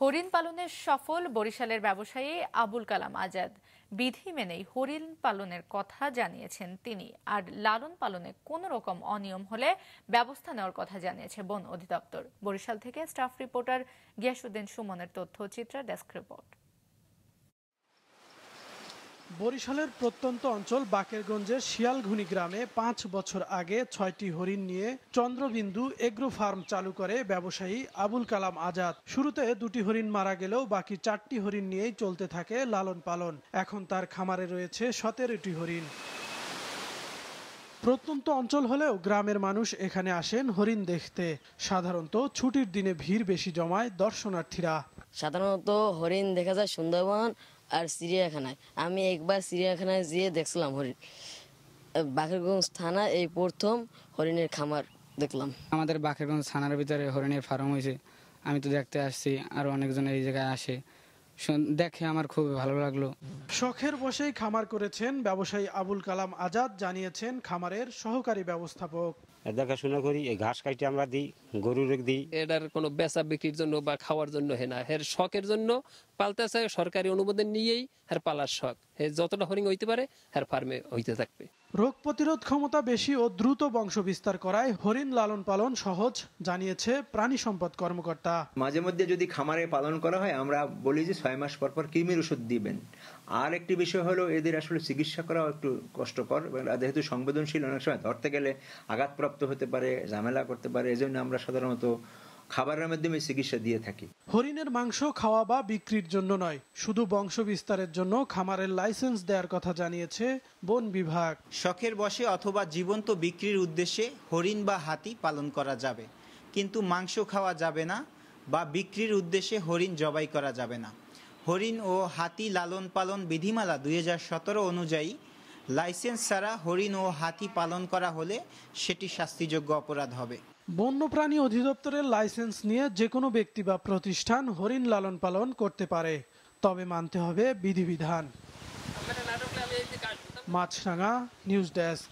হরিণ পালনে সফল বরিশালের ব্যবসায়ী আবুল কালাম আজাদ। বিধি মেনেই হরিণ পালনের কথা জানিয়েছেন তিনি। আর লালন পালনে কোনো রকম অনিয়ম হলে ব্যবস্থা নেওয়ার কথা জানিয়েছে বন অধিদপ্তর। বরিশাল থেকে স্টাফ রিপোর্টার গিয়াসউদ্দিন সুমনের তথ্যচিত্র, ডেস্ক রিপোর্ট। বরিশালের প্রত্যন্ত অঞ্চল বাকেরগঞ্জের শিয়ালঘুনি গ্রামে 5 বছর আগে 6টি হরিণ নিয়ে চন্দ্রবিন্দু এগ্রো ফার্ম চালু করে ব্যবসায়ী আবুল কালাম আজাদ। শুরুতে 2টি হরিণ মারা গেলেও বাকি 4টি হরিণ নিয়েই চলতে থাকে লালন পালন। এখন তার খামারে রয়েছে 17টি হরিণ। প্রত্যন্ত অঞ্চল হলেও গ্রামের মানুষ এখানে আসেন হরিণ দেখতে। সাধারণত ছুটির দিনে ভিড় বেশি জমায় দর্শনার্থীরা। সাধারণত হরিণ দেখা যায় সুন্দরবন আর চিড়িয়াখানায়। আমি একবার চিড়িয়াখানায় যেয়ে দেখছিলাম হরিণ। বাকেরগঞ্জ থানা এই প্রথম হরিণের খামার দেখলাম। আমাদের বাকেরগঞ্জ থানার ভিতরে হরিণের ফার্ম হয়েছে। আমি তো দেখতে আসছি, আর অনেকজন এই জায়গায় আসে, দেখে আমার খুব ভালো লাগলো। শখের বশেই খামার করেছেন ব্যবসায়ী আবুল কালাম আজাদ, জানিয়েছেন খামারের সহকারী ব্যবস্থাপক। দেখাশোনা করি, এই ঘাস কাটে আমরা দিই, গরুর দিই। এটার কোনো বেচা বিক্রির জন্য বা খাওয়ার জন্য হে না, এর শখের জন্য পালতে চায়। সরকারি অনুমোদন নিয়েই এর পালার শখ। যতটা হরিণ হইতে পারে এর ফার্মে হইতে থাকবে। রোগ প্রতিরোধ ক্ষমতা বেশি ও দ্রুত বংশ বিস্তার করায় হরিণ লালন পালন সহজ, জানিয়েছে প্রাণী সম্পদ কর্মকর্তা। মাঝে মধ্যে যদি খামারে পালন করা হয়, আমরা বলি যে 6 মাস পর পর কৃমির ওষুধ দিবেন। আর একটি বিষয় হলো, এদের আসলে চিকিৎসা করা একটু কষ্টকর, যেহেতু সংবেদনশীল, অনেক সময় ধরতে গেলে আঘাতপ্রাপ্ত হতে পারে, ঝামেলা করতে পারে। এজন্য আমরা সাধারণত খাবারের মাধ্যমে চিকিৎসা দিয়ে থাকি। হরিণের মাংস খাওয়া বা বিক্রির জন্য নয়, শুধু বংশ বিস্তারের জন্য খামারের লাইসেন্স দেওয়ার কথা জানিয়েছে বন বিভাগ। শখের বশে অথবা জীবন্ত বিক্রির উদ্দেশ্যে হরিণ বা হাতি পালন করা যাবে, কিন্তু মাংস খাওয়া যাবে না বা বিক্রির উদ্দেশ্যে হরিণ জবাই করা যাবে না। হরিণ ও হাতি লালন পালন বিধিমালা 2017 অনুযায়ী লাইসেন্স ছাড়া হরিণ ও হাতি পালন করা হলে সেটি শাস্তিযোগ্য অপরাধ হবে। বন্যপ্রাণী অধিদপ্তরের লাইসেন্স নিয়ে যে কোনো ব্যক্তি বা প্রতিষ্ঠান হরিণ লালন পালন করতে পারে, তবে মানতে হবে বিধিবিধান। মাছরাঙা নিউজ ডেস্ক।